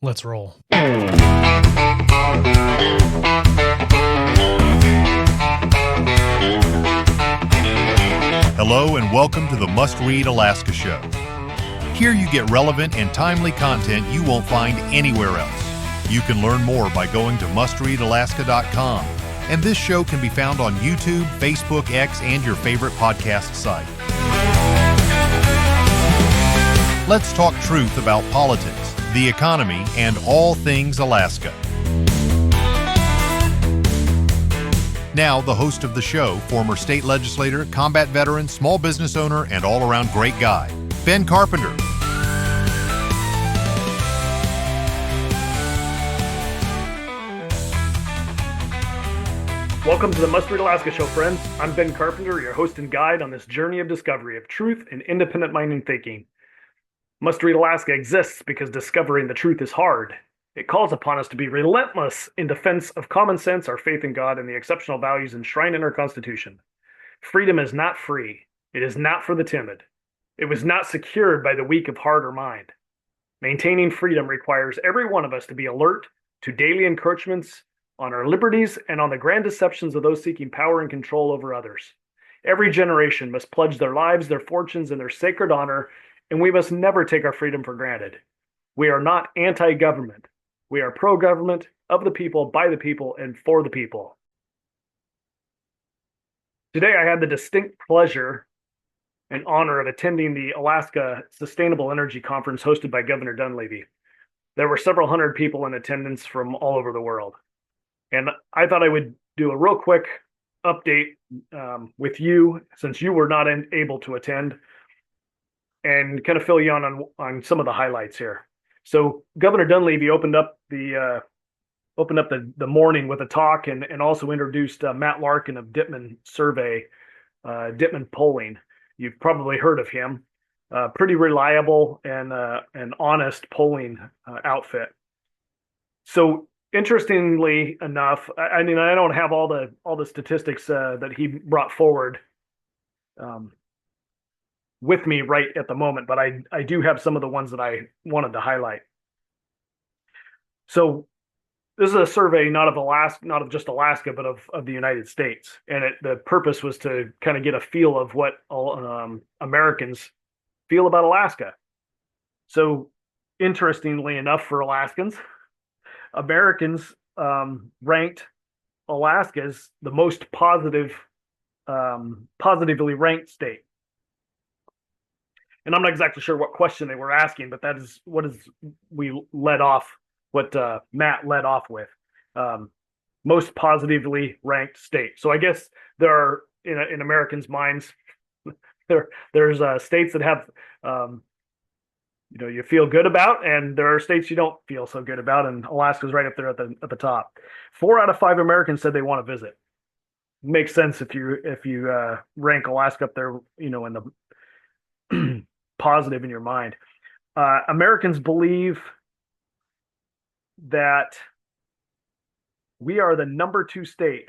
Let's roll. Hello and welcome to the Must Read Alaska Show. Here you get relevant and timely content you won't find anywhere else. You can learn more by going to mustreadalaska.com, and this show can be found on YouTube, Facebook, X, and your favorite podcast site. Let's talk truth about politics, the economy, and all things Alaska. Now, the host of the show, former state legislator, combat veteran, small business owner, and all-around great guy, Ben Carpenter. Welcome to the Must Read Alaska Show, friends. I'm Ben Carpenter, your host and guide on this journey of discovery of truth and independent minded thinking. Must Read Alaska exists because discovering the truth is hard. It calls upon us to be relentless in defense of common sense, our faith in God, and the exceptional values enshrined in our Constitution. Freedom is not free. It is not for the timid. It was not secured by the weak of heart or mind. Maintaining freedom requires every one of us to be alert to daily encroachments on our liberties and on the grand deceptions of those seeking power and control over others. Every generation must pledge their lives, their fortunes, and their sacred honor, and we must never take our freedom for granted. We are not anti-government. We are pro-government, of the people, by the people, and for the people. Today, I had the distinct pleasure and honor of attending the Alaska Sustainable Energy Conference hosted by Governor Dunleavy. There were several hundred people in attendance from all over the world. And I thought I would do a real quick update with you, since you were not able to attend, and kind of fill you on some of the highlights here. So Governor Dunleavy opened up the morning with a talk, and also introduced Matt Larkin of Dittman Survey, Dittman Polling. You've probably heard of him. Pretty reliable and honest polling outfit. So interestingly enough, I mean, I don't have all the statistics that he brought forward with me right at the moment, but I do have some of the ones that I wanted to highlight. So this is a survey not of just Alaska, but of the United States. And the purpose was to kind of get a feel of what Americans feel about Alaska. So interestingly enough, for Alaskans, Americans ranked Alaska as the most positively ranked state. And I'm not exactly sure what question they were asking, but that is what Matt led off with. Most positively ranked state. So I guess there are, in Americans' minds, there's states that have, you feel good about, and there are states you don't feel so good about, and Alaska's right up there at the top. 4 out of 5 Americans said they want to visit. Makes sense if you rank Alaska up there, in the positive in your mind. Americans believe that we are the number 2 state.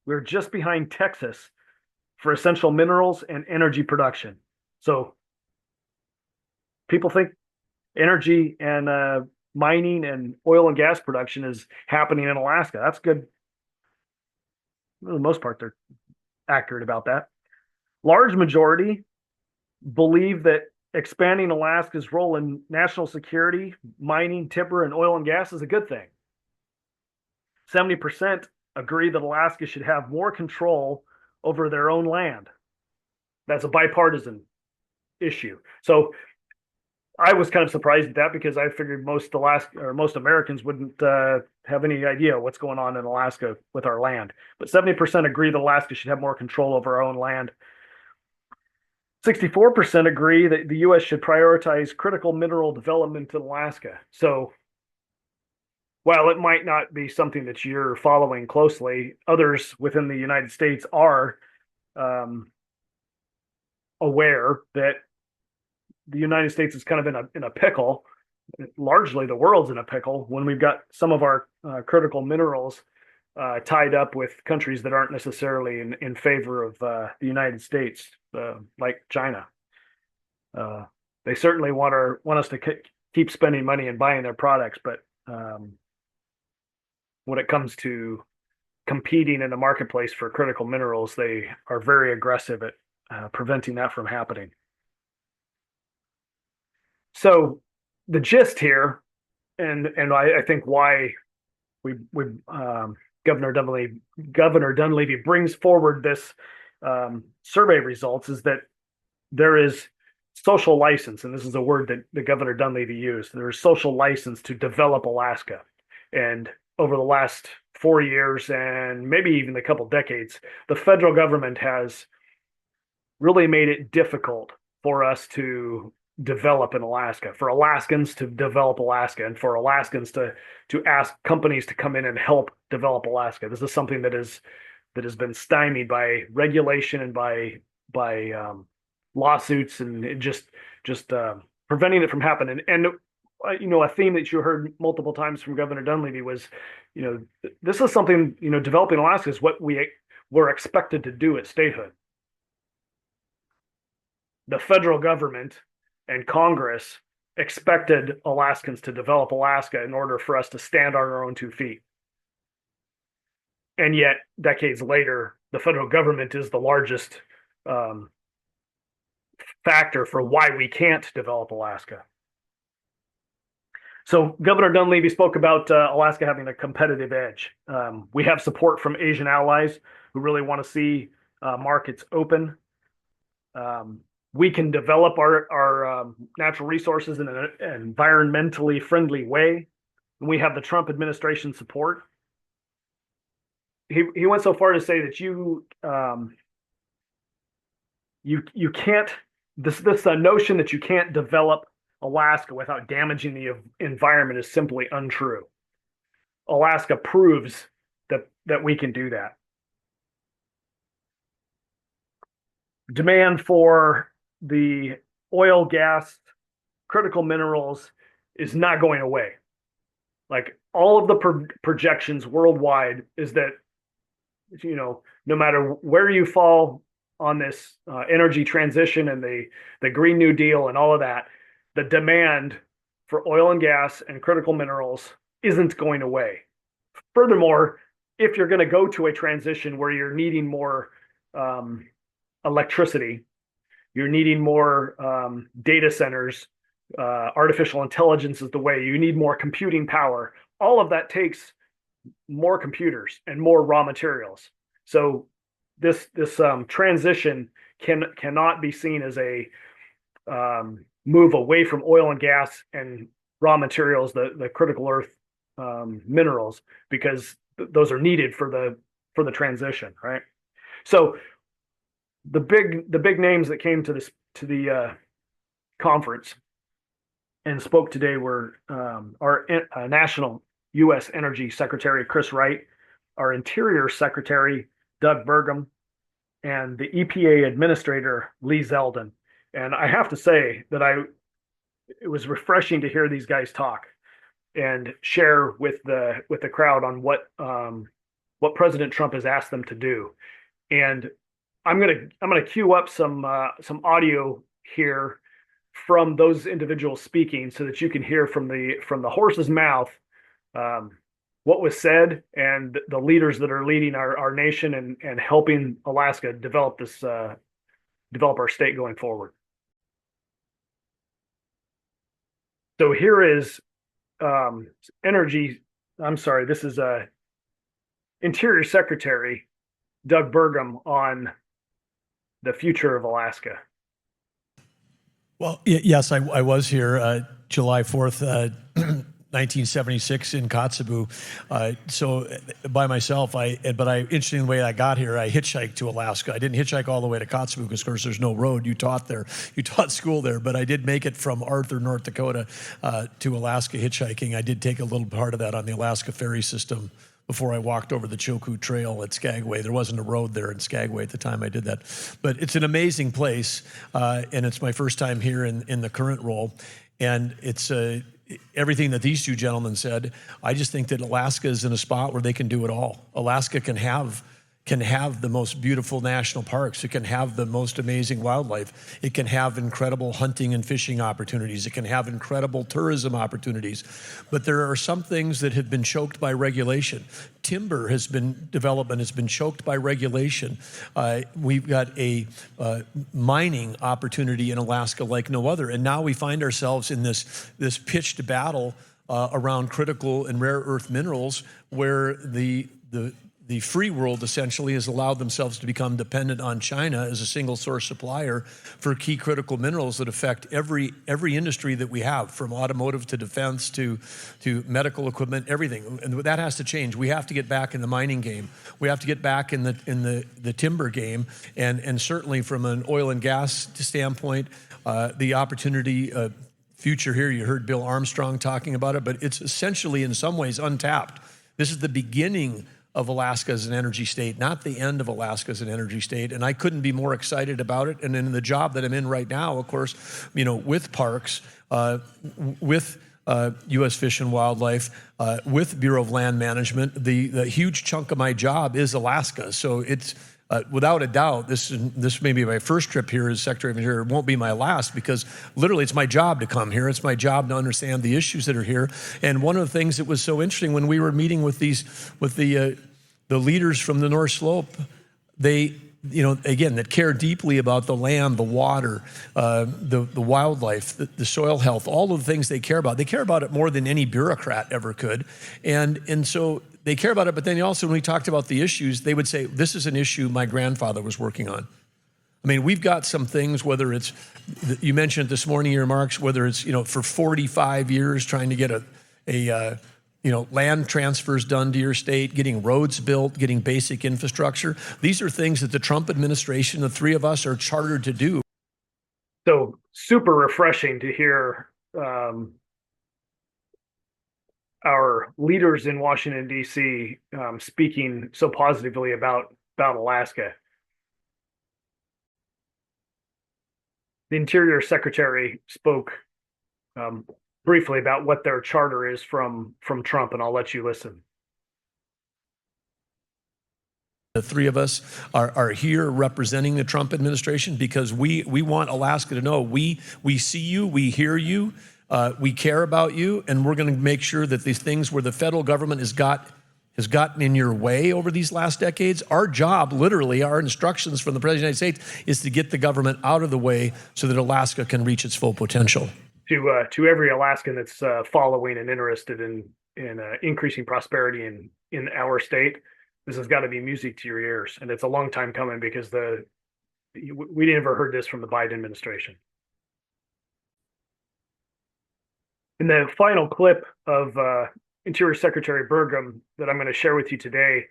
We're just behind Texas for essential minerals and energy production. So people think energy and mining and oil and gas production is happening in Alaska. That's good. For the most part, they're accurate about that. Large majority believe that expanding Alaska's role in national security, mining, timber, and oil and gas is a good thing. 70% agree that Alaska should have more control over their own land. That's a bipartisan issue. So I was kind of surprised at that, because I figured most Americans wouldn't have any idea what's going on in Alaska with our land. But 70% agree that Alaska should have more control over our own land. 64% agree that the U.S. should prioritize critical mineral development in Alaska. So while it might not be something that you're following closely, others within the United States are aware that the United States is kind of in a pickle. Largely, the world's in a pickle when we've got some of our critical minerals tied up with countries that aren't necessarily in favor of the United States, like China. They certainly want us to keep spending money and buying their products, but when it comes to competing in the marketplace for critical minerals, they are very aggressive at preventing that from happening. So the gist here, and I think why Governor Dunleavy brings forward this survey results is that there is social license, and this is a word that Governor Dunleavy used. There is social license to develop Alaska, and over the last 4 years and maybe even a couple decades, the federal government has really made it difficult for us to develop in Alaska, for Alaskans to develop Alaska, and for Alaskans to ask companies to come in and help develop Alaska. This is something that has been stymied by regulation and by lawsuits, and just preventing it from happening. And a theme that you heard multiple times from Governor Dunleavy was, this is something, developing Alaska is what we're expected to do at statehood. The federal government and Congress expected Alaskans to develop Alaska in order for us to stand on our own 2 feet. And yet, decades later, the federal government is the largest factor for why we can't develop Alaska. So Governor Dunleavy spoke about Alaska having a competitive edge. We have support from Asian allies who really want to see markets open. We can develop our natural resources in an environmentally friendly way. And we have the Trump administration support. He went so far to say that you can't, this notion that you can't develop Alaska without damaging the environment is simply untrue. Alaska proves that we can do that. Demand for the oil, gas, critical minerals is not going away. Like, all of the projections worldwide is that, no matter where you fall on this energy transition and the Green New Deal and all of that, the demand for oil and gas and critical minerals isn't going away. Furthermore, if you're going to go to a transition where you're needing more electricity, you're needing more data centers, artificial intelligence is the way, you need more computing power. All of that takes more computers and more raw materials. So this transition cannot be seen as a move away from oil and gas and raw materials, the critical earth minerals, because those are needed for the transition, right? So the big names that came to the conference and spoke today were our National U.S. Energy Secretary Chris Wright, our Interior Secretary Doug Burgum, and the EPA Administrator Lee Zeldin. And I have to say that it was refreshing to hear these guys talk and share with the crowd on what President Trump has asked them to do. And I'm gonna queue up some audio here from those individuals speaking, so that you can hear from the horse's mouth what was said, and the leaders that are leading our nation and helping Alaska develop our state going forward. So here is this is Interior Secretary Doug Burgum on the future of Alaska. Well, yes, I was here July 4th, 1976 in Kotzebue. So by myself, interesting the way I got here, I hitchhiked to Alaska. I didn't hitchhike all the way to Kotzebue because, of course, there's no road. You taught school there, but I did make it from Arthur, North Dakota to Alaska hitchhiking. I did take a little part of that on the Alaska ferry system before I walked over the Chilkoot Trail at Skagway. There wasn't a road there in Skagway at the time I did that. But it's an amazing place, and it's my first time here in the current role. And it's everything that these two gentlemen said. I just think that Alaska is in a spot where they can do it all. Alaska can have can have the most beautiful national parks. It can have the most amazing wildlife. It can have incredible hunting and fishing opportunities. It can have incredible tourism opportunities. But there are some things that have been choked by regulation. Timber development has been choked by regulation. We've got a mining opportunity in Alaska like no other. And now we find ourselves in this pitched battle around critical and rare earth minerals, where the free world essentially has allowed themselves to become dependent on China as a single source supplier for key critical minerals that affect every industry that we have, from automotive to defense to medical equipment, everything. And that has to change. We have to get back in the mining game. We have to get back in the timber game, and certainly from an oil and gas standpoint, the opportunity future here. You heard Bill Armstrong talking about it, but it's essentially in some ways untapped. This is the beginning of Alaska as an energy state, not the end of Alaska as an energy state. And I couldn't be more excited about it. And in the job that I'm in right now, of course, with parks, with U.S. Fish and Wildlife, with Bureau of Land Management, the huge chunk of my job is Alaska. So it's without a doubt, this may be my first trip here as Secretary of Interior. It won't be my last, because literally it's my job to come here. It's my job to understand the issues that are here. And one of the things that was so interesting when we were meeting with the leaders from the North Slope, they, again, that care deeply about the land, the water, the wildlife, the soil health, all of the things they care about. They care about it more than any bureaucrat ever could. And so they care about it, but then also when we talked about the issues, they would say, this is an issue my grandfather was working on. I mean, we've got some things, whether it's, you mentioned this morning in your remarks, whether it's, for 45 years trying to get land transfers done to your state, getting roads built, getting basic infrastructure. These are things that the Trump administration, the three of us, are chartered to do. So super refreshing to hear our leaders in Washington, D.C. Speaking so positively about Alaska. The Interior Secretary spoke briefly about what their charter is from Trump, and I'll let you listen. The three of us are here representing the Trump administration because we want Alaska to know we see you, we hear you, we care about you, and we're going to make sure that these things where the federal government has gotten in your way over these last decades, our job, literally, our instructions from the President of the United States is to get the government out of the way so that Alaska can reach its full potential. To every Alaskan that's following and interested in increasing prosperity in our state, this has got to be music to your ears, and it's a long time coming because we never heard this from the Biden administration. In the final clip of Interior Secretary Burgum that I'm going to share with you today,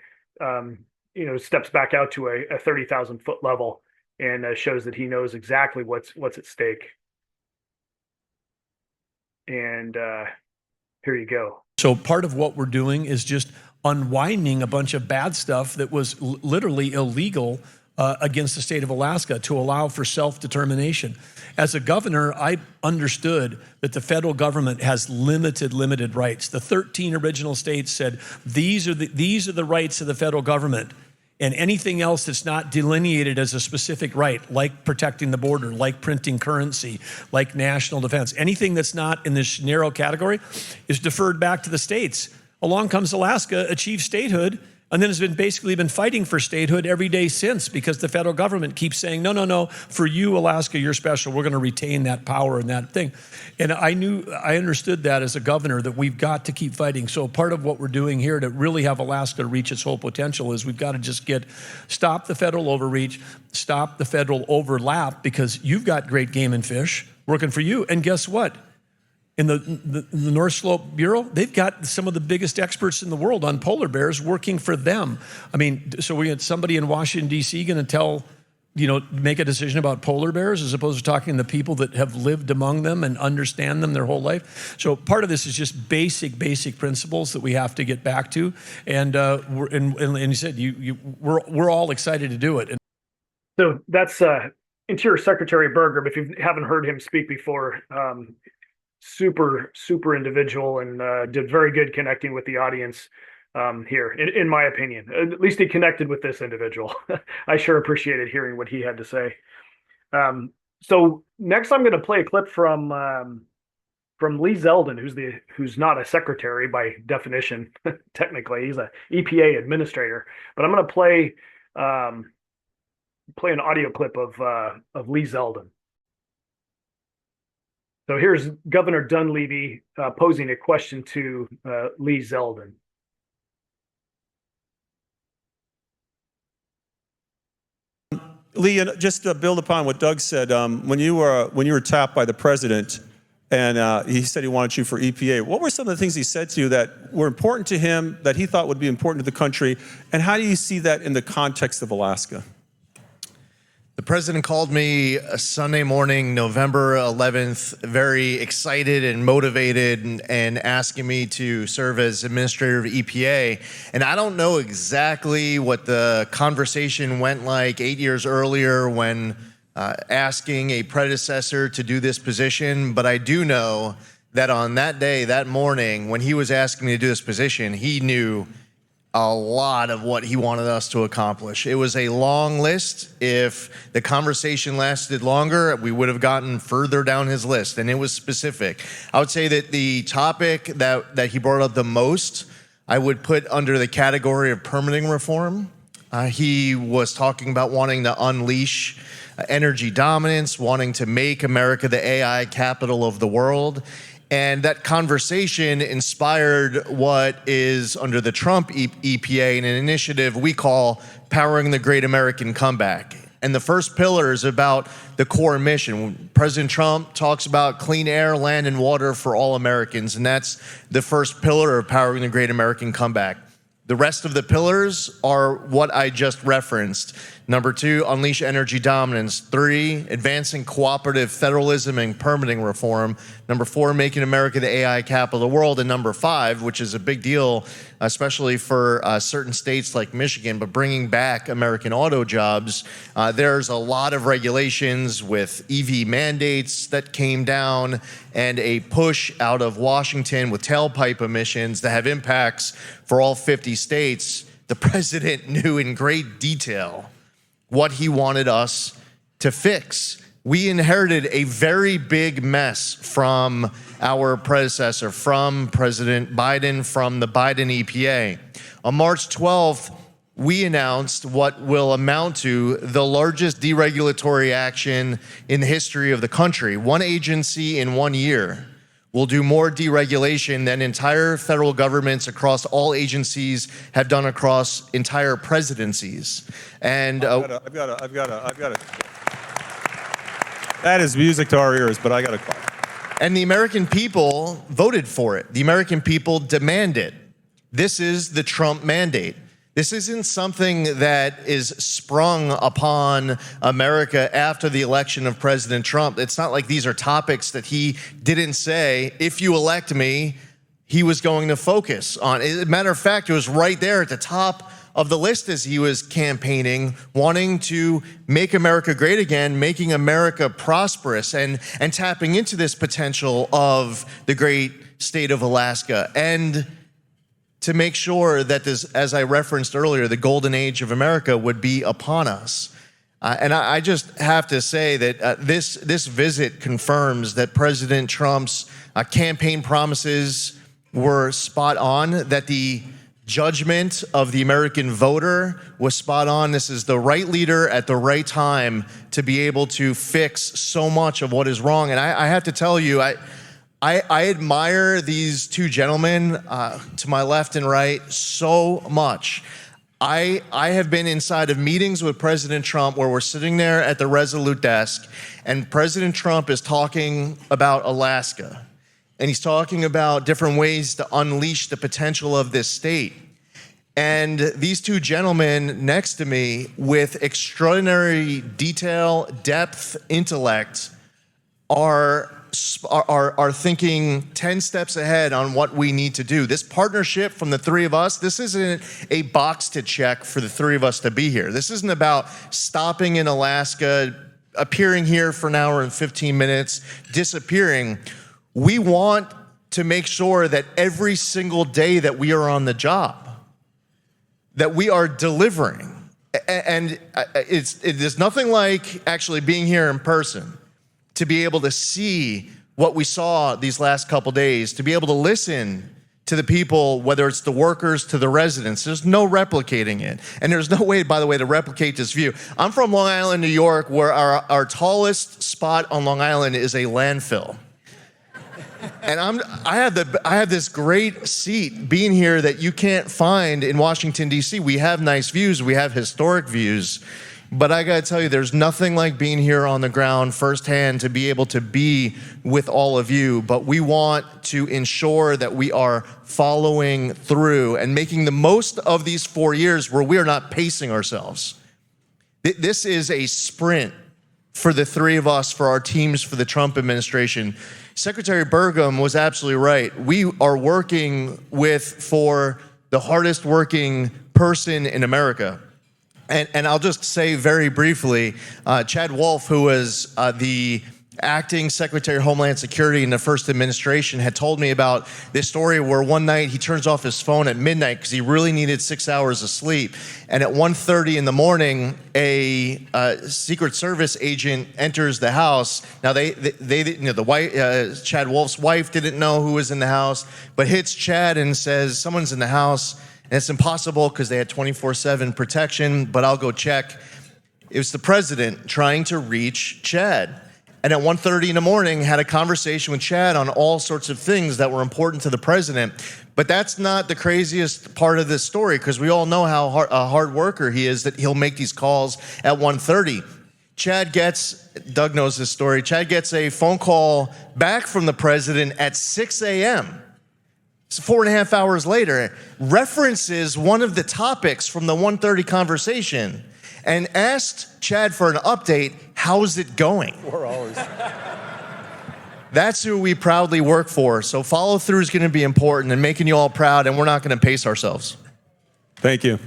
steps back out to a 30,000-foot level and shows that he knows exactly what's at stake. And here you go. So part of what we're doing is just unwinding a bunch of bad stuff that was literally illegal against the state of Alaska to allow for self-determination. As a governor, I understood that the federal government has limited rights. The 13 original states said, these are the rights of the federal government. And anything else that's not delineated as a specific right, like protecting the border, like printing currency, like national defense, anything that's not in this narrow category is deferred back to the states. Along comes Alaska, achieves statehood, and then has basically been fighting for statehood every day since, because the federal government keeps saying, no, for you, Alaska, you're special. We're going to retain that power and that thing. And I understood that as a governor, that we've got to keep fighting. So part of what we're doing here to really have Alaska reach its whole potential is we've got to just stop the federal overreach, stop the federal overlap, because you've got great game and fish working for you. And guess what? In the North Slope Bureau, they've got some of the biggest experts in the world on polar bears working for them. I mean, so we had somebody in Washington, D.C. going to make a decision about polar bears as opposed to talking to the people that have lived among them and understand them their whole life. So part of this is just basic principles that we have to get back to. And you said we're all excited to do it. So that's Interior Secretary Burgum. If you haven't heard him speak before, super individual, and did very good connecting with the audience. here, in my opinion. At least he connected with this individual. I sure appreciated hearing what he had to say. So next, I'm going to play a clip from Lee Zeldin, who's not a secretary by definition. Technically, he's an EPA administrator. But I'm going to play an audio clip of Lee Zeldin. So here's Governor Dunleavy posing a question to Lee Zeldin. Lee, just to build upon what Doug said, when you were tapped by the president and he said he wanted you for EPA, what were some of the things he said to you that were important to him, that he thought would be important to the country, and how do you see that in the context of Alaska? The president called me a Sunday morning, November 11th, very excited and motivated and asking me to serve as administrator of EPA. And I don't know exactly what the conversation went like 8 years earlier when asking a predecessor to do this position, but I do know that on that day, that morning, when he was asking me to do this position, he knew a lot of what he wanted us to accomplish. It was a long list. If the conversation lasted longer, we would have gotten further down his list, and it was specific. I would say that the topic that he brought up the most, I would put under the category of permitting reform. He was talking about wanting to unleash energy dominance, wanting to make America the AI capital of the world. And that conversation inspired what is under the Trump EPA and an initiative we call Powering the Great American Comeback. And the first pillar is about the core mission. President Trump talks about clean air, land, and water for all Americans. And that's the first pillar of Powering the Great American Comeback. The rest of the pillars are what I just referenced. Number 2, unleash energy dominance. 3, advancing cooperative federalism and permitting reform. Number 4, making America the AI capital of the world. And number 5, which is a big deal, especially for certain states like Michigan, but bringing back American auto jobs. There's a lot of regulations with EV mandates that came down and a push out of Washington with tailpipe emissions that have impacts for all 50 states. The president knew in great detail what he wanted us to fix. We inherited a very big mess from our predecessor, from President Biden, from the Biden EPA. On March 12th, we announced what will amount to the largest deregulatory action in the history of the country. One agency in 1 year will do more deregulation than entire federal governments across all agencies have done across entire presidencies. And I've got to. That is music to our ears, but I got to call. And the American people voted for it. The American people demand it. This is the Trump mandate. This isn't something that is sprung upon America after the election of President Trump. It's not like these are topics that he didn't say, if you elect me, he was going to focus on. As a matter of fact, it was right there at the top of the list as he was campaigning, wanting to make America great again, making America prosperous, and tapping into this potential of the great state of Alaska. And to make sure that this, as I referenced earlier, the golden age of America would be upon us. And I just have to say that this visit confirms that President Trump's campaign promises were spot on, that the judgment of the American voter was spot on. This is the right leader at the right time to be able to fix so much of what is wrong. And I have to tell you, I admire these two gentlemen to my left and right so much. I have been inside of meetings with President Trump where we're sitting there at the Resolute desk and President Trump is talking about Alaska. And he's talking about different ways to unleash the potential of this state. And these two gentlemen next to me with extraordinary detail, depth, intellect are thinking 10 steps ahead on what we need to do. This partnership from the three of us, this isn't a box to check for the three of us to be here. This isn't about stopping in Alaska, appearing here for an hour and 15 minutes, disappearing. We want to make sure that every single day that we are on the job, that we are delivering. And it is nothing like actually being here in person, to be able to see what we saw these last couple days, to be able to listen to the people, whether it's the workers to the residents. There's no replicating it. And there's no way, by the way, to replicate this view. I'm from Long Island, New York, where our tallest spot on Long Island is a landfill. And I have this great seat being here that you can't find in Washington, D.C. We have nice views, we have historic views, but I gotta tell you, there's nothing like being here on the ground firsthand to be able to be with all of you. But we want to ensure that we are following through and making the most of these 4 years where we are not pacing ourselves. This is a sprint for the three of us, for our teams, for the Trump administration. Secretary Burgum was absolutely right. We are working for the hardest working person in America. And I'll just say very briefly, Chad Wolf, who was the acting Secretary of Homeland Security in the first administration, had told me about this story where one night he turns off his phone at midnight because he really needed 6 hours of sleep. And at 1:30 in the morning, a Secret Service agent enters the house. Now Chad Wolf's wife didn't know who was in the house, but hits Chad and says, "Someone's in the house." And it's impossible because they had 24/7 protection, but I'll go check. It was the president trying to reach Chad. And at 1:30 in the morning, had a conversation with Chad on all sorts of things that were important to the president. But that's not the craziest part of this story, because we all know how a hard worker he is, that he'll make these calls at 1:30. Doug knows this story, Chad gets a phone call back from the president at 6 a.m. So 4.5 hours later, references one of the topics from the 1:30 conversation and asked Chad for an update. How's it going? We're always. That's who we proudly work for. So follow through is going to be important, and making you all proud, and we're not going to pace ourselves. Thank you.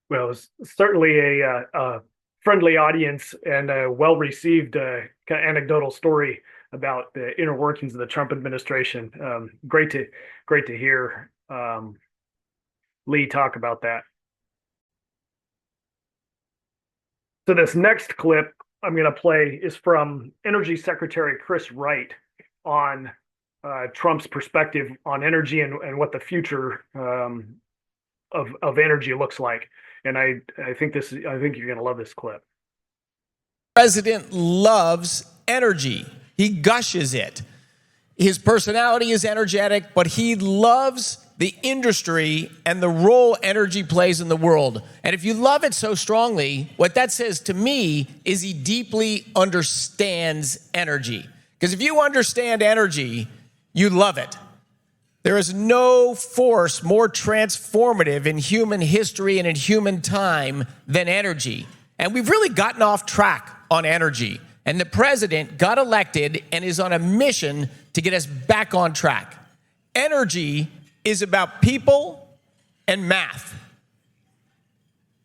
Well, it's certainly a friendly audience and a well-received kind of anecdotal story about the inner workings of the Trump administration. Great to hear Lee talk about that. So this next clip I'm going to play is from Energy Secretary Chris Wright on Trump's perspective on energy and what the future of energy looks like. And I think you're going to love this clip. The president loves energy. He gushes it. His personality is energetic, but he loves the industry and the role energy plays in the world. And if you love it so strongly, what that says to me is he deeply understands energy. Because if you understand energy, you love it. There is no force more transformative in human history and in human time than energy. And we've really gotten off track on energy. And the president got elected and is on a mission to get us back on track. Energy is about people and math.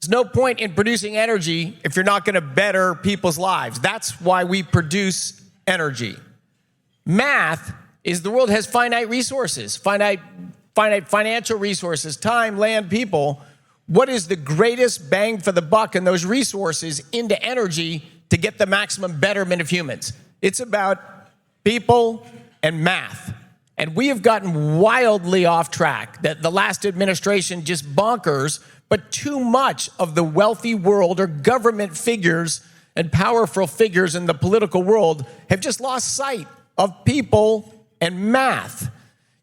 There's no point in producing energy if you're not going to better people's lives. That's why we produce energy. Math is the world has finite resources, finite financial resources, time, land, people. What is the greatest bang for the buck in those resources into energy to get the maximum betterment of humans? It's about people and math. And we have gotten wildly off track. That the last administration just bonkers, but too much of the wealthy world or government figures and powerful figures in the political world have just lost sight of people and math.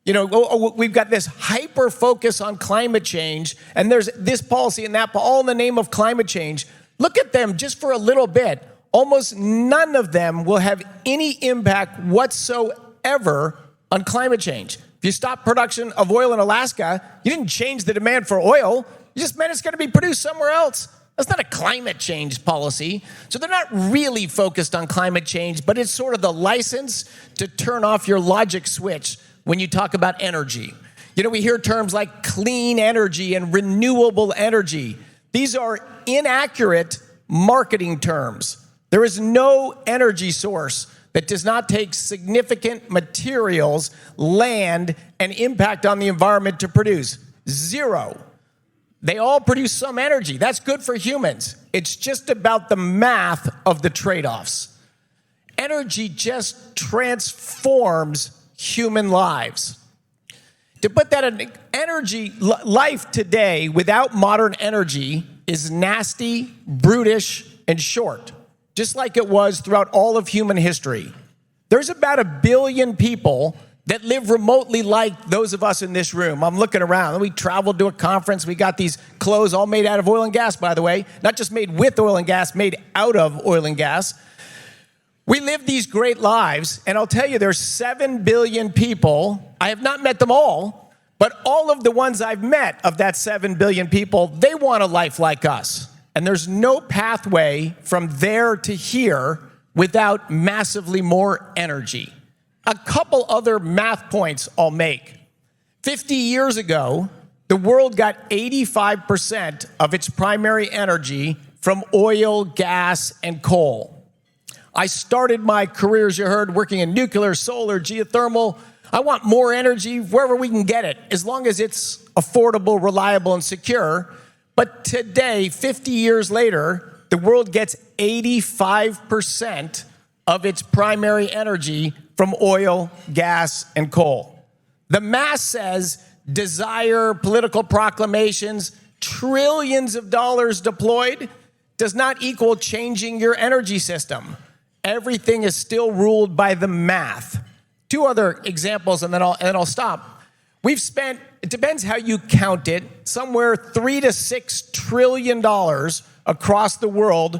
You know, we've got this hyper focus on climate change, and there's this policy and that, all in the name of climate change. Look at them just for a little bit. Almost none of them will have any impact whatsoever on climate change. If you stop production of oil in Alaska, you didn't change the demand for oil. You just meant it's going to be produced somewhere else. That's not a climate change policy. So they're not really focused on climate change, but it's sort of the license to turn off your logic switch when you talk about energy. You know, we hear terms like clean energy and renewable energy. These are inaccurate marketing terms. There is no energy source that does not take significant materials, land, and impact on the environment to produce. Zero. They all produce some energy. That's good for humans. It's just about the math of the trade-offs. Energy just transforms human lives. To put that in energy, life today without modern energy is nasty, brutish, and short, just like it was throughout all of human history. There's about 1 billion people that live remotely like those of us in this room. I'm looking around. We traveled to a conference. We got these clothes all made out of oil and gas, by the way. Not just made with oil and gas, made out of oil and gas. We live these great lives, and I'll tell you, there's 7 billion people. I have not met them all, but all of the ones I've met of that 7 billion people, they want a life like us. And there's no pathway from there to here without massively more energy. A couple other math points I'll make. 50 years ago, the world got 85% of its primary energy from oil, gas, and coal. I started my career, as you heard, working in nuclear, solar, geothermal. I want more energy wherever we can get it, as long as it's affordable, reliable, and secure. But today, 50 years later, the world gets 85% of its primary energy from oil, gas, and coal. The math says desire, political proclamations, trillions of dollars deployed does not equal changing your energy system. Everything is still ruled by the math. 2 other examples, and then I'll stop. We've spent, it depends how you count it, somewhere $3 to $6 trillion across the world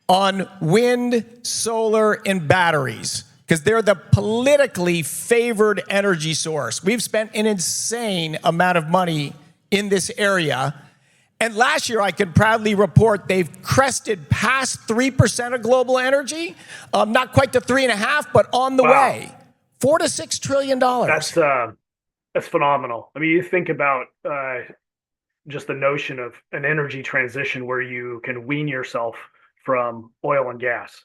on wind, solar, and batteries, because they're the politically favored energy source. We've spent an insane amount of money in this area. And last year, I can proudly report they've crested past 3% of global energy. Not quite to 3.5%, but on the way. $4 to $6 trillion. That's phenomenal. I mean, you think about just the notion of an energy transition where you can wean yourself from oil and gas.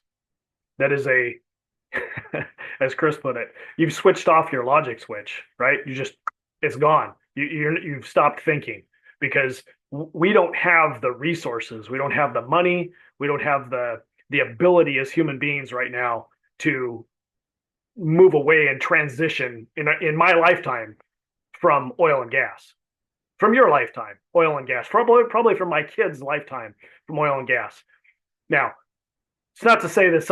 That is as Chris put it, you've switched off your logic switch, right? It's gone. You've stopped thinking, because we don't have the resources. We don't have the money. We don't have the ability as human beings right now to move away and transition in my lifetime from oil and gas, from your lifetime, oil and gas, probably from my kids' lifetime from oil and gas. Now, it's not to say that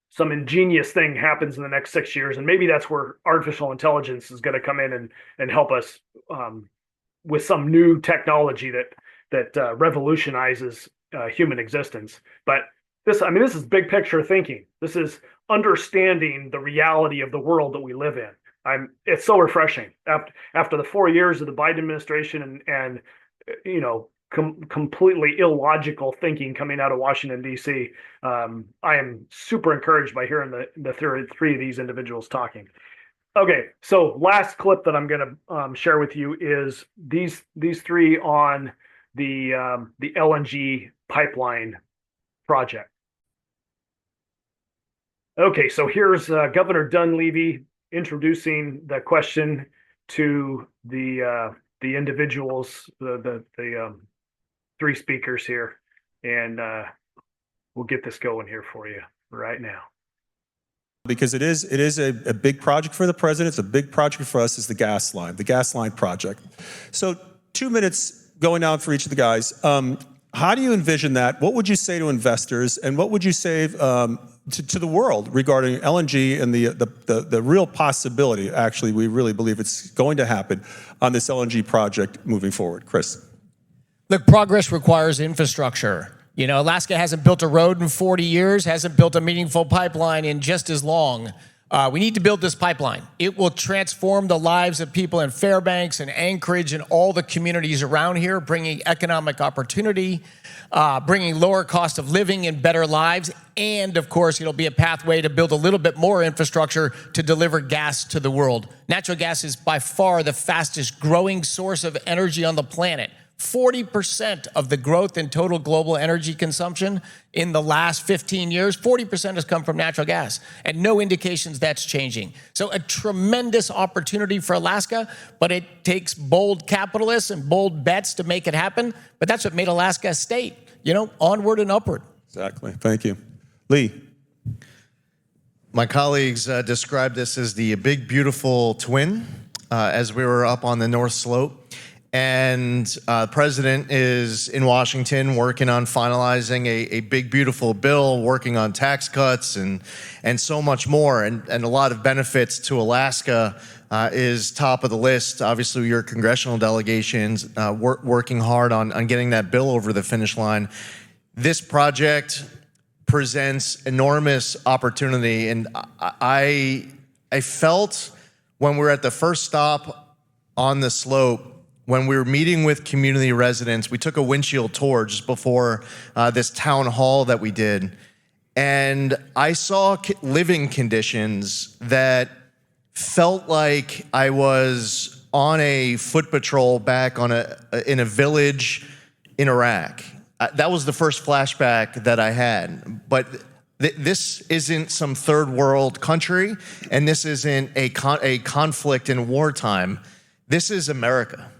some ingenious thing happens in the next 6 years, and maybe that's where artificial intelligence is going to come in and help us with some new technology that revolutionizes human existence. But this is big picture thinking. This is understanding the reality of the world that we live in. It's so refreshing after the 4 years of the Biden administration and completely illogical thinking coming out of Washington, D.C. I am super encouraged by hearing the three of these individuals talking. Okay, so last clip that I'm going to share with you is these three on the LNG pipeline project. Okay, so here's Governor Dunleavy introducing the question to the individuals, the three speakers here, and we'll get this going here for you right now. Because it is a big project for the president. It's a big project for us, is the gas line project. So 2 minutes going down for each of the guys. How do you envision that? What would you say to investors, and what would you say to the world regarding LNG and the real possibility, actually, we really believe it's going to happen on this LNG project moving forward? Chris. Look, progress requires infrastructure. Alaska hasn't built a road in 40 years, hasn't built a meaningful pipeline in just as long. We need to build this pipeline. It will transform the lives of people in Fairbanks and Anchorage and all the communities around here, bringing economic opportunity, bringing lower cost of living and better lives. And of course, it'll be a pathway to build a little bit more infrastructure to deliver gas to the world. Natural gas is by far the fastest growing source of energy on the planet. 40% of the growth in total global energy consumption in the last 15 years, 40% has come from natural gas, and no indications that's changing. So a tremendous opportunity for Alaska, but it takes bold capitalists and bold bets to make it happen. But that's what made Alaska a state, onward and upward. Exactly. Thank you. Lee. My colleagues described this as the big, beautiful twin as we were up on the North Slope. And the president is in Washington working on finalizing a big, beautiful bill, working on tax cuts and so much more. And a lot of benefits to Alaska is top of the list. Obviously, your congressional delegations working hard on getting that bill over the finish line. This project presents enormous opportunity. And I felt when we were at the first stop on the slope, when we were meeting with community residents, we took a windshield tour just before this town hall that we did. And I saw living conditions that felt like I was on a foot patrol back in a village in Iraq. That was the first flashback that I had. But this isn't some third world country, and this isn't a conflict in wartime. This is America.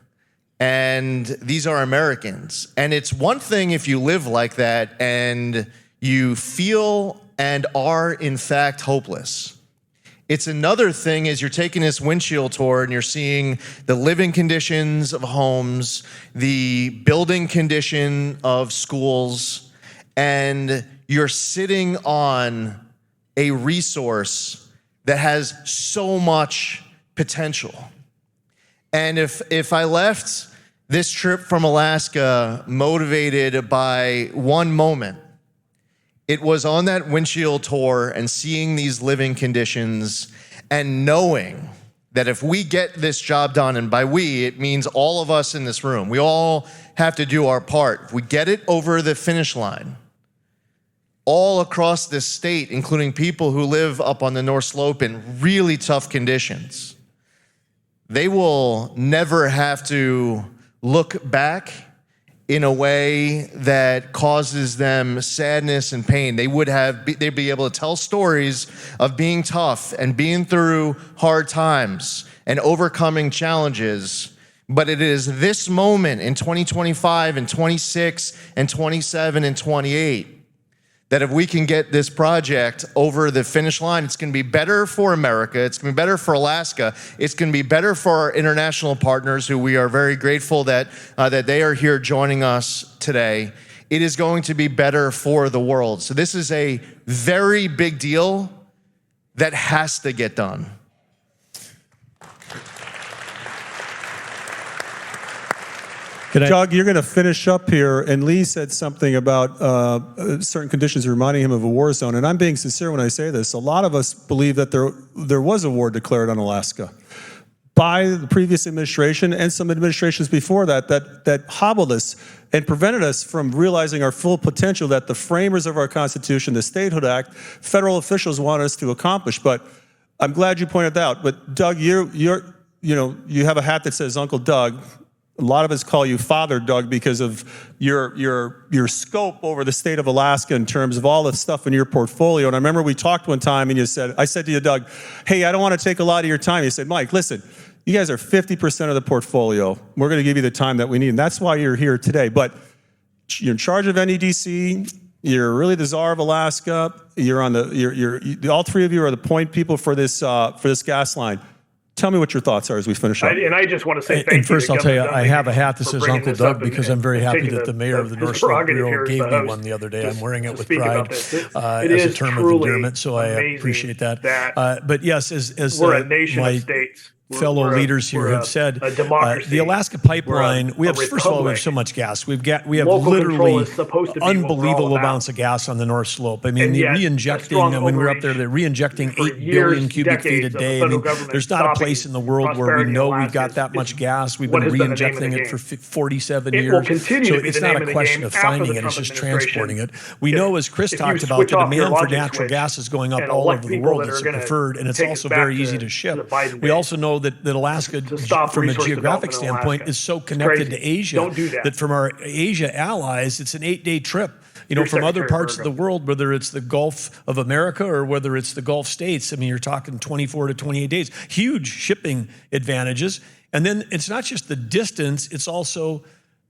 And these are Americans. And it's one thing if you live like that and you feel and are in fact hopeless. It's another thing as you're taking this windshield tour and you're seeing the living conditions of homes, the building condition of schools, and you're sitting on a resource that has so much potential. And if I left this trip from Alaska motivated by one moment, it was on that windshield tour and seeing these living conditions and knowing that if we get this job done, and by we, it means all of us in this room, we all have to do our part. If we get it over the finish line, all across this state, including people who live up on the North Slope in really tough conditions, they will never have to look back in a way that causes them sadness and pain. They'd be able to tell stories of being tough and being through hard times and overcoming challenges. But it is this moment in 2025 and 26 and 27 and 28 that if we can get this project over the finish line, it's going to be better for America. It's going to be better for Alaska. It's going to be better for our international partners, who we are very grateful that they are here joining us today. It is going to be better for the world. So this is a very big deal that has to get done. Doug, you're going to finish up here, and Lee said something about certain conditions reminding him of a war zone, and I'm being sincere when I say this. A lot of us believe that there was a war declared on Alaska by the previous administration and some administrations before that hobbled us and prevented us from realizing our full potential that the framers of our Constitution, the Statehood Act, federal officials wanted us to accomplish. But I'm glad you pointed that out. But Doug, you have a hat that says Uncle Doug. A lot of us call you Father Doug because of your scope over the state of Alaska in terms of all the stuff in your portfolio. And I remember we talked one time and I said to you, Doug, hey, I don't want to take a lot of your time. You said, Mike, listen, you guys are 50% of the portfolio. We're going to give you the time that we need. And that's why you're here today. But you're in charge of NEDC. You're really the czar of Alaska. You're on all three of you are the point people for this gas line. Tell me what your thoughts are as we finish up. And I just want to say thank you. And first, I'll tell you, I have a hat that for says bringing Uncle this up Doug because I'm very happy that the mayor of the North Slope Bureau gave me one the other day. I'm wearing it with pride as a term of endearment, so I appreciate that. But yes, as we're a nation of states. Fellow leaders here have said, the Alaska pipeline, first of all, we have so much gas. We have literally unbelievable amounts of gas on the North Slope. I mean, the re-injecting, when we were up there, they're re-injecting 8 billion cubic feet a day. I mean, there's not a place in the world where we know we've got that much gas. We've been re-injecting it for 47 years. So it's not a question of finding it, it's just transporting it. We know, as Chris talked about, the demand for natural gas is going up all over the world. It's preferred, and it's also very easy to ship. We also know that Alaska, to stop from a resource geographic development in standpoint, Alaska. is so It's connected crazy. to Asia. Don't do that. From our Asia allies, it's an 8-day trip. Your From other Secretary parts of Virgo. the world, whether it's the Gulf of America or whether it's the Gulf states, I mean, you're talking 24 to 28 days. Huge shipping advantages. And then it's not just the distance, it's also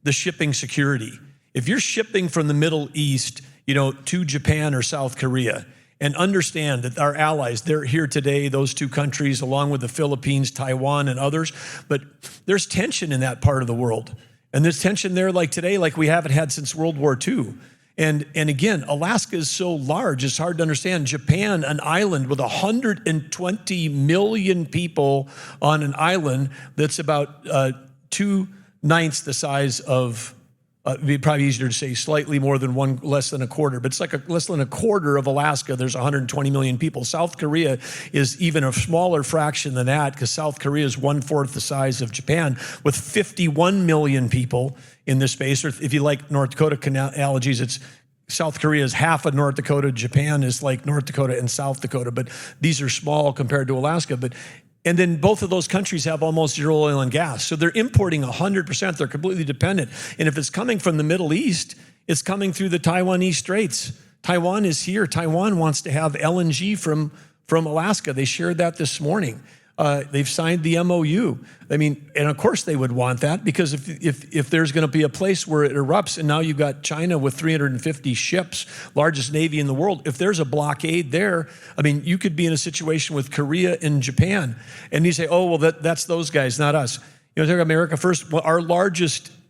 the shipping security. If you're shipping from the Middle East, to Japan or South Korea, and understand that our allies, they're here today, those two countries, along with the Philippines, Taiwan, and others, but there's tension in that part of the world. And there's tension there like today, like we haven't had since World War II. And again, Alaska is so large, it's hard to understand. Japan, an island with 120 million people on an island that's about 2/9 the size of, it'd be probably easier to say slightly more than less than a quarter, but it's like less than a quarter of Alaska. There's 120 million people. South Korea is even a smaller fraction than that, because South Korea is 1/4 the size of Japan, with 51 million people in this space. Or if you like North Dakota analogies, it's South Korea is half of North Dakota. Japan is like North Dakota and South Dakota, but these are small compared to Alaska. And then both of those countries have almost zero oil and gas. So they're importing 100%. They're completely dependent. And if it's coming from the Middle East, it's coming through the Taiwanese Straits. Taiwan is here. Taiwan wants to have LNG from Alaska. They shared that this morning. They've signed the MOU. I mean, and of course they would want that, because if there's going to be a place where it erupts, and now you've got China with 350 ships, largest navy in the world, if there's a blockade there, I mean, you could be in a situation with Korea and Japan, and you say, oh, well, that's those guys, not us. Take America first. Well,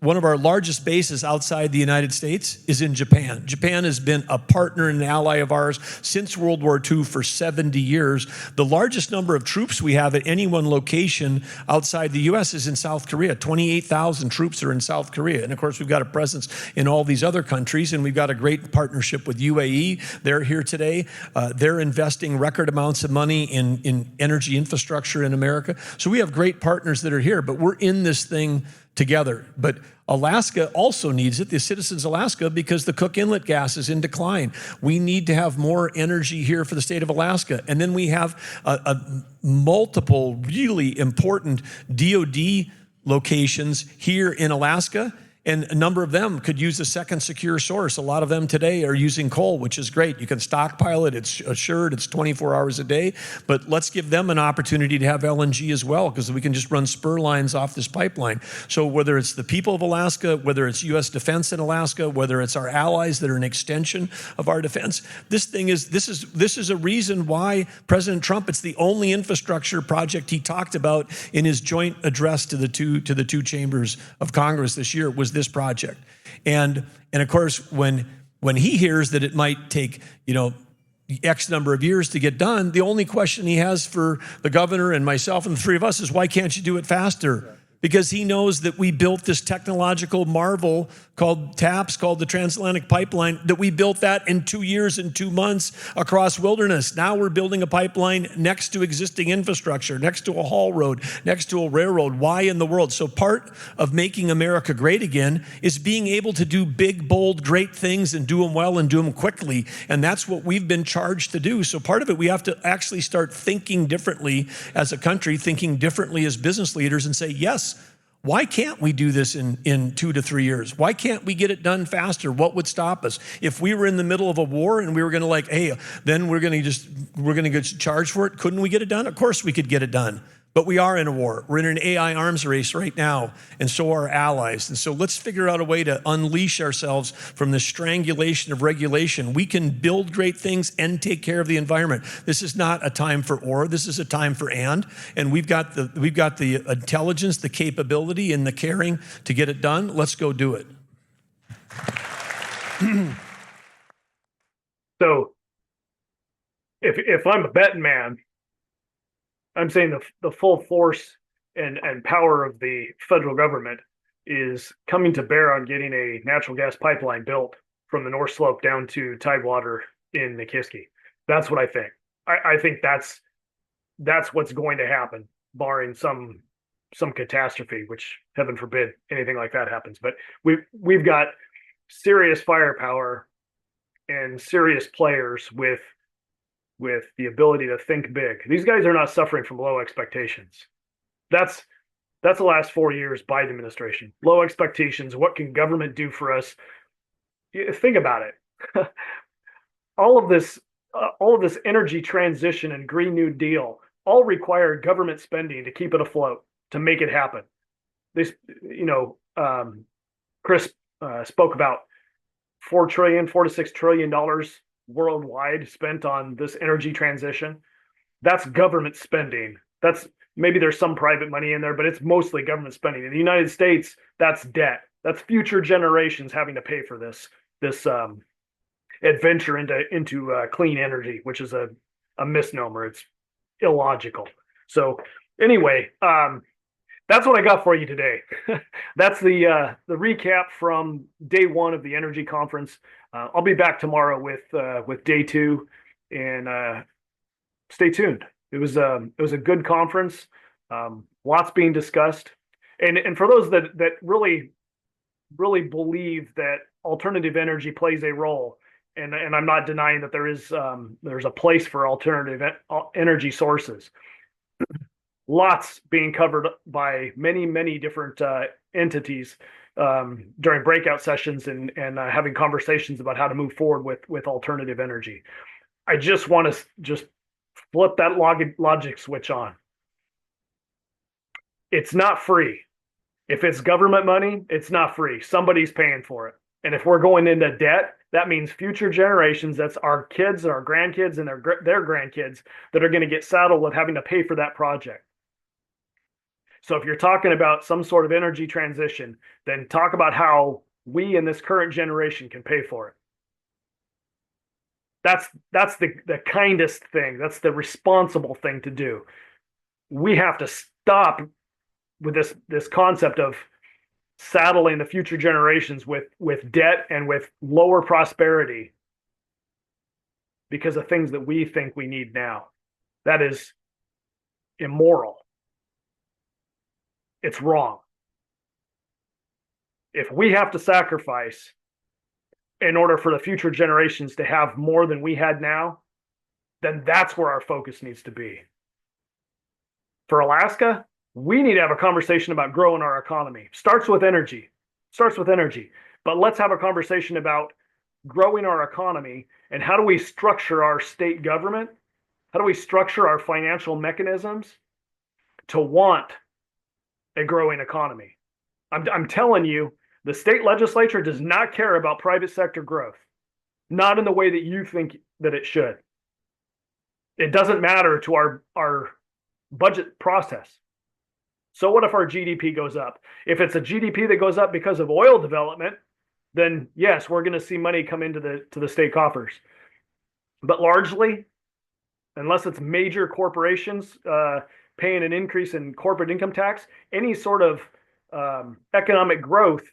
one of our largest bases outside the United States is in Japan. Japan has been a partner and an ally of ours since World War II for 70 years. The largest number of troops we have at any one location outside the U.S. is in South Korea. 28,000 troops are in South Korea. And of course, we've got a presence in all these other countries, and we've got a great partnership with UAE. They're here today. They're investing record amounts of money in energy infrastructure in America. So we have great partners that are here, but we're in this thing together. But Alaska also needs it, the citizens of Alaska, because the Cook Inlet gas is in decline. We need to have more energy here for the state of Alaska. And then we have multiple really important DOD locations here in Alaska, and a number of them could use a second secure source. A lot of them today are using coal, which is great. You can stockpile it. It's assured. It's 24 hours a day. But let's give them an opportunity to have LNG as well, because we can just run spur lines off this pipeline. So whether it's the people of Alaska, whether it's U.S. defense in Alaska, whether it's our allies that are an extension of our defense, this is a reason why President Trump, it's the only infrastructure project he talked about in his joint address to the two chambers of Congress this year, was this project. And of course, when he hears that it might take, X number of years to get done, the only question he has for the governor and myself and the three of us is, why can't you do it faster? Because he knows that we built this technological marvel called TAPS, called the Transatlantic Pipeline, that we built that in 2 years and 2 months across wilderness. Now we're building a pipeline next to existing infrastructure, next to a haul road, next to a railroad. Why in the world? So part of making America great again is being able to do big, bold, great things and do them well and do them quickly. And that's what we've been charged to do. So part of it, we have to actually start thinking differently as a country, thinking differently as business leaders, and say, yes, why can't we do this in 2 to 3 years? Why can't we get it done faster? What would stop us? If we were in the middle of a war and we were going to then we're going to get charged for it, couldn't we get it done? Of course we could get it done. But we are in a war. We're in an AI arms race right now, and so are our allies. And so let's figure out a way to unleash ourselves from the strangulation of regulation. We can build great things and take care of the environment. This is not a time for or. This is a time for and we've got the intelligence, the capability, and the caring to get it done. Let's go do it. So if I'm a betting man, I'm saying the full force and power of the federal government is coming to bear on getting a natural gas pipeline built from the North Slope down to Tidewater in Nikiski. That's what I think. I think that's what's going to happen, barring some catastrophe, which heaven forbid anything like that happens. But we've got serious firepower and serious players with the ability to think big. These guys are not suffering from low expectations. That's the last 4 years Biden administration. Low expectations. What can government do for us? Think about it. all of this energy transition and Green New Deal all require government spending to keep it afloat, to make it happen. This, Chris spoke about $4 to $6 trillion worldwide spent on this energy transition. That's government spending. That's maybe there's some private money in there, but it's mostly government spending. In the United States, that's debt. That's future generations having to pay for this adventure into clean energy, which is a misnomer. It's illogical. So anyway, that's what I got for you today. That's the recap from day one of the energy conference. I'll be back tomorrow with day two, and stay tuned. It was a good conference. Lots being discussed, and for those that really believe that alternative energy plays a role, and I'm not denying that there's a place for alternative energy sources. Lots being covered by many different entities during breakout sessions and having conversations about how to move forward with alternative energy. I just want to flip that logic switch on. It's not free. If it's government money, it's not free. Somebody's paying for it. And if we're going into debt, that means future generations, that's our kids and our grandkids and their grandkids, that are going to get saddled with having to pay for that project. So if you're talking about some sort of energy transition, then talk about how we in this current generation can pay for it. That's the kindest thing. That's the responsible thing to do. We have to stop with this concept of saddling the future generations with debt and with lower prosperity because of things that we think we need now. That is immoral. It's wrong. If we have to sacrifice in order for the future generations to have more than we had now, then that's where our focus needs to be. For Alaska, we need to have a conversation about growing our economy. Starts with energy. But let's have a conversation about growing our economy and how do we structure our state government? How do we structure our financial mechanisms to want a growing economy? I'm telling you, the state legislature does not care about private sector growth. Not in the way that you think that it should. It doesn't matter to our budget process. So what if our GDP goes up? If it's a GDP that goes up because of oil development, then yes, we're going to see money come into the state coffers. But largely, unless it's major corporations paying an increase in corporate income tax, any sort of economic growth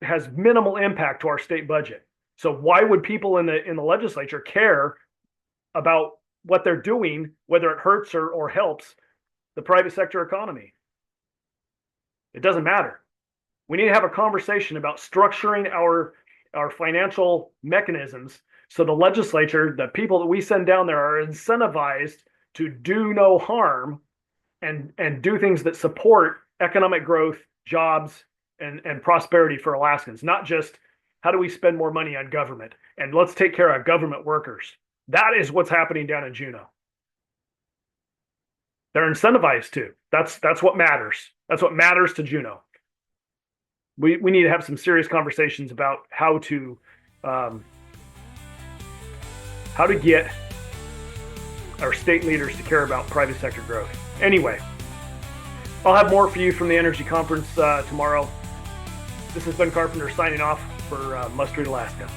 has minimal impact to our state budget. So why would people in the legislature care about what they're doing, whether it hurts or helps the private sector economy? It doesn't matter. We need to have a conversation about structuring our financial mechanisms so the legislature, the people that we send down there, are incentivized to do no harm and do things that support economic growth, jobs, and prosperity for Alaskans, not just how do we spend more money on government and let's take care of government workers. That is what's happening down in Juneau. They're incentivized to. That's what matters. That's what matters to Juneau. We need to have some serious conversations about how to get our state leaders to care about private sector growth. Anyway, I'll have more for you from the Energy Conference tomorrow. This is Ben Carpenter signing off for Must Read Alaska.